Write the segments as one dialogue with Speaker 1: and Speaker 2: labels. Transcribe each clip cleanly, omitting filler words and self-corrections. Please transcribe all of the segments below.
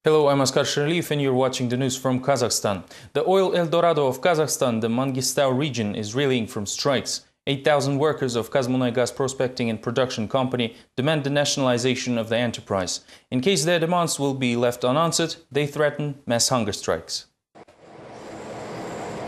Speaker 1: Hello, I'm Askar Sherlief and you're watching the news from Kazakhstan. The oil El Dorado of Kazakhstan, the Mangistau region, is reeling from strikes. 8,000 workers of Kazmunaygas Prospecting and Production Company demand the nationalization of the enterprise. In case their demands will be left unanswered, they threaten mass hunger strikes.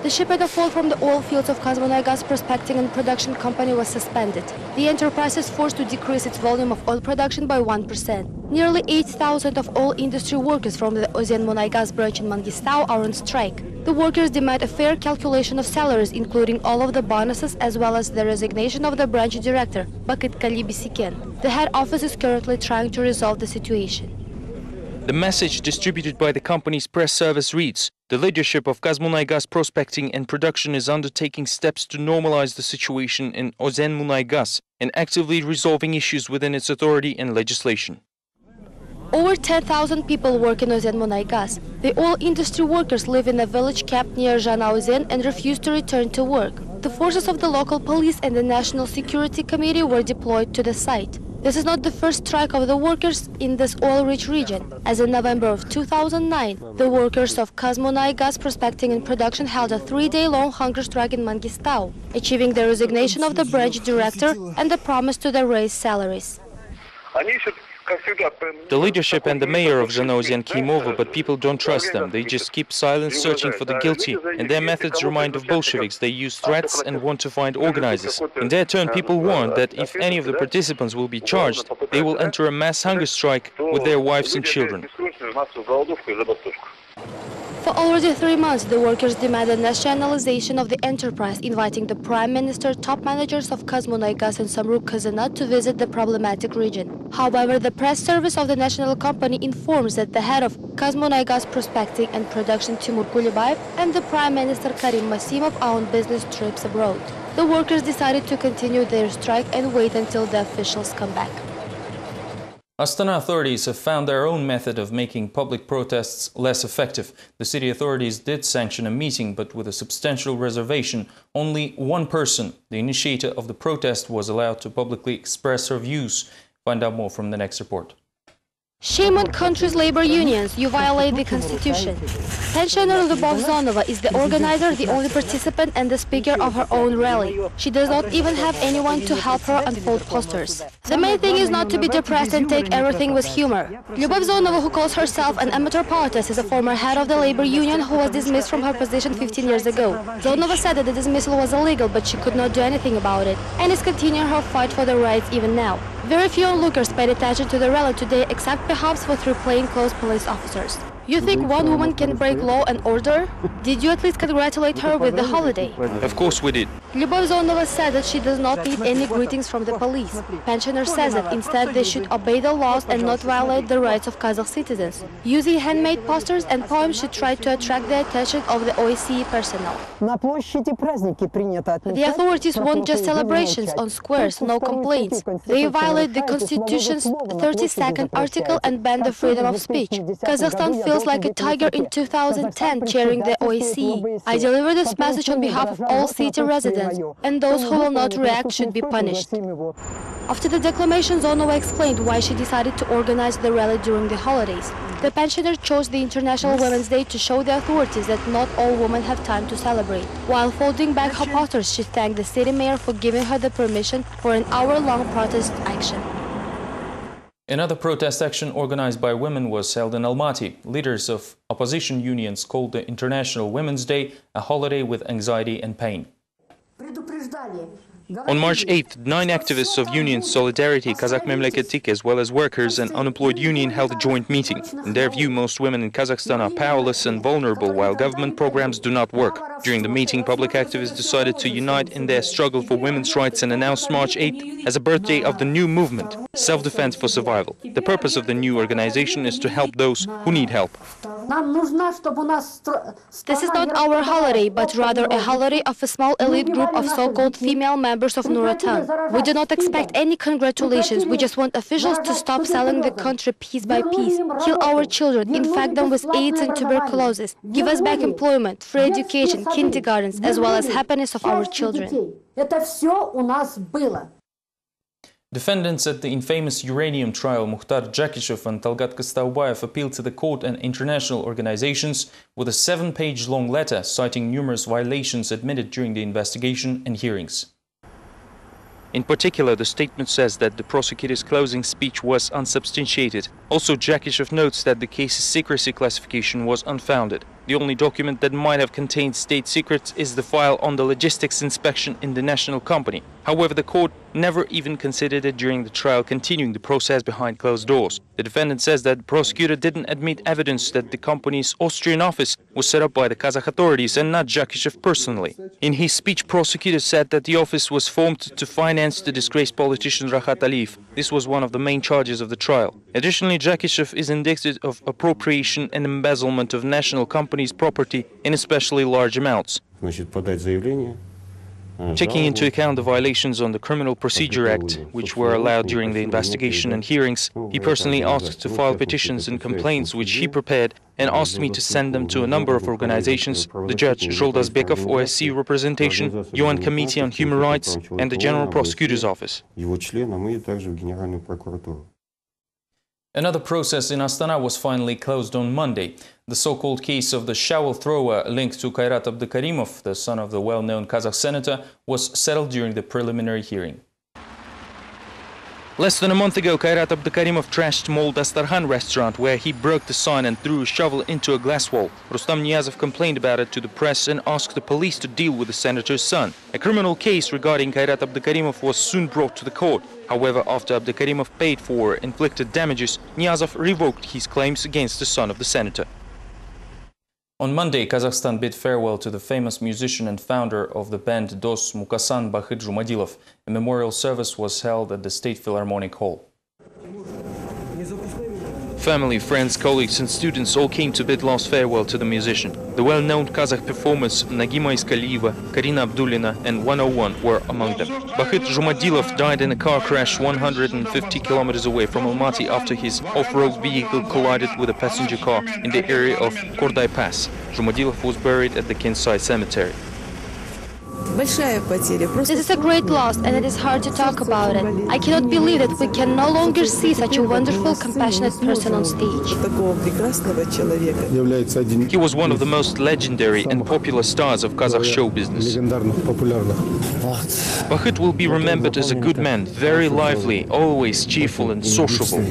Speaker 2: The shipment of oil from the oil fields of Kazmunaygas Prospecting and Production Company was suspended. The enterprise is forced to decrease its volume of oil production by 1%. Nearly 8,000 of oil industry workers from the Ozenmunaygas branch in Mangistau are on strike. The workers demand a fair calculation of salaries, including all of the bonuses, as well as the resignation of the branch director, Bakit Kalibisiken. The head office is currently trying to resolve the situation.
Speaker 1: The message distributed by the company's press service reads, "The leadership of Kazmunaygas Prospecting and Production is undertaking steps to normalize the situation in Ozenmunaygas and actively resolving issues within its authority and legislation."
Speaker 2: Over 10,000 people work in Ozenmunaygas. The oil industry workers live in a village camped near Zhanaozen and refuse to return to work. The forces of the local police and the National Security Committee were deployed to the site. This is not the first strike of the workers in this oil-rich region, as in November of 2009, the workers of Kazmunaygas Prospecting and Production held a 3-day-long hunger strike in Mangistau, achieving the resignation of the branch director and the promise to the raise salaries.
Speaker 1: The leadership and the mayor of Zhanaozen came over, but people don't trust them. They just keep silent, searching for the guilty, and their methods remind of Bolsheviks. They use threats and want to find organizers. In their turn, people warn that if any of the participants will be charged, they will enter a mass hunger strike with their wives and children.
Speaker 2: For already 3 months, the workers demanded nationalization of the enterprise, inviting the Prime Minister, top managers of Kazmunaygas and Samruk Kazanat to visit the problematic region. However, the press service of the national company informs that the head of Kazmunaygas Prospecting and Production, Timur Kulibayev, and the Prime Minister Karim Masimov are on business trips abroad. The workers decided to continue their strike and wait until the officials come back.
Speaker 1: Astana authorities have found their own method of making public protests less effective. The city authorities did sanction a meeting, but with a substantial reservation. Only one person, the initiator of the protest, was allowed to publicly express her views. Find out more from the next report.
Speaker 2: Shame on country's labor unions, you violate the constitution. Pensioner Lyubov Zonova is the organizer, the only participant and the speaker of her own rally. She does not even have anyone to help her unfold posters. The main thing is not to be depressed and take everything with humor. Lyubov Zonova, who calls herself an amateur poetess, is a former head of the labor union who was dismissed from her position 15 years ago. Zonova said that the dismissal was illegal, but she could not do anything about it, and is continuing her fight for the rights even now. Very few onlookers paid attention to the rally today, except perhaps for 3 plainclothes police officers. You think one woman can break law and order? Did you at least congratulate her with the holiday?
Speaker 1: Of course we did.
Speaker 2: Lyubov Zonova said that she does not need any greetings from the police. Pensioner says that instead they should obey the laws and not violate the rights of Kazakh citizens. Using handmade posters and poems, she tried to attract the attention of the OSCE personnel. The authorities want just celebrations on squares, no complaints. They violate the Constitution's 32nd article and ban the freedom of speech. Kazakhstan feels like a tiger in 2010 chairing the OSCE. I deliver this message on behalf of all city residents, and those who will not react should be punished. After the declamation, Zonova explained why she decided to organize the rally during the holidays. The pensioner chose the International Women's Day to show the authorities that not all women have time to celebrate. While folding back her posters, she thanked the city mayor for giving her the permission for an hour-long protest action.
Speaker 1: Another protest action organized by women was held in Almaty. Leaders of opposition unions called the International Women's Day a holiday with anxiety and pain. On March 8th, 9 activists of Union Solidarity, Kazakh Memleketik, as well as workers and unemployed union held a joint meeting. In their view, most women in Kazakhstan are powerless and vulnerable, while government programs do not work. During the meeting, public activists decided to unite in their struggle for women's rights and announced March 8th as a birthday of the new movement, Self-Defense for Survival. The purpose of the new organization is to help those who need help.
Speaker 2: This is not our holiday, but rather a holiday of a small elite group of so-called female members of Nuratan. We do not expect any congratulations. We just want officials to stop selling the country piece by piece, kill our children, infect them with AIDS and tuberculosis, give us back employment, free education, kindergartens, as well as happiness of our children.
Speaker 1: Defendants at the infamous uranium trial Mukhtar Jakishev and Talgat Kostaubayev appealed to the court and international organizations with a 7-page-long letter citing numerous violations admitted during the investigation and hearings. In particular, the statement says that the prosecutor's closing speech was unsubstantiated. Also, Jakishev notes that the case's secrecy classification was unfounded. The only document that might have contained state secrets is the file on the logistics inspection in the national company. However, the court never even considered it during the trial, continuing the process behind closed doors. The defendant says that the prosecutor didn't admit evidence that the company's Austrian office was set up by the Kazakh authorities and not Jakishev personally. In his speech, prosecutor said that the office was formed to finance the disgraced politician Rahat Aliyev. This was one of the main charges of the trial. Additionally, Jakishev is indicted of appropriation and embezzlement of national companies' property in especially large amounts. Taking into account the violations on the Criminal Procedure Act, which were allowed during the investigation and hearings, he personally asked to file petitions and complaints which he prepared and asked me to send them to a number of organizations: the judge Zholdazbekov OSCE representation, UN Committee on Human Rights, and the General Prosecutor's Office. Another process in Astana was finally closed on Monday. The so-called case of the shovel thrower linked to Kairat Abdukarimov, the son of the well-known Kazakh senator, was settled during the preliminary hearing. Less than a month ago, Kairat Abdukarimov trashed Mol Dastarhan restaurant, where he broke the sign and threw a shovel into a glass wall. Rustam Niyazov complained about it to the press and asked the police to deal with the senator's son. A criminal case regarding Kairat Abdukarimov was soon brought to the court. However, after Abdukarimov paid for inflicted damages, Niyazov revoked his claims against the son of the senator. On Monday, Kazakhstan bid farewell to the famous musician and founder of the band Dos Mukasan Bakhyt Zhumadilov. A memorial service was held at the State Philharmonic Hall. Family, friends, colleagues and students all came to bid last farewell to the musician. The well-known Kazakh performers Nagima Iskalieva, Karina Abdulina and 101 were among them. Bakhyt Zhumadilov died in a car crash 150 kilometers away from Almaty after his off-road vehicle collided with a passenger car in the area of Korday Pass. Zhumadilov was buried at the Kinsai Cemetery.
Speaker 2: This is a great loss, and it is hard to talk about it. I cannot believe that we can no longer see such a wonderful, compassionate person on stage.
Speaker 1: He was one of the most legendary and popular stars of Kazakh show business. Bakhyt will be remembered as a good man, very lively, always cheerful and sociable.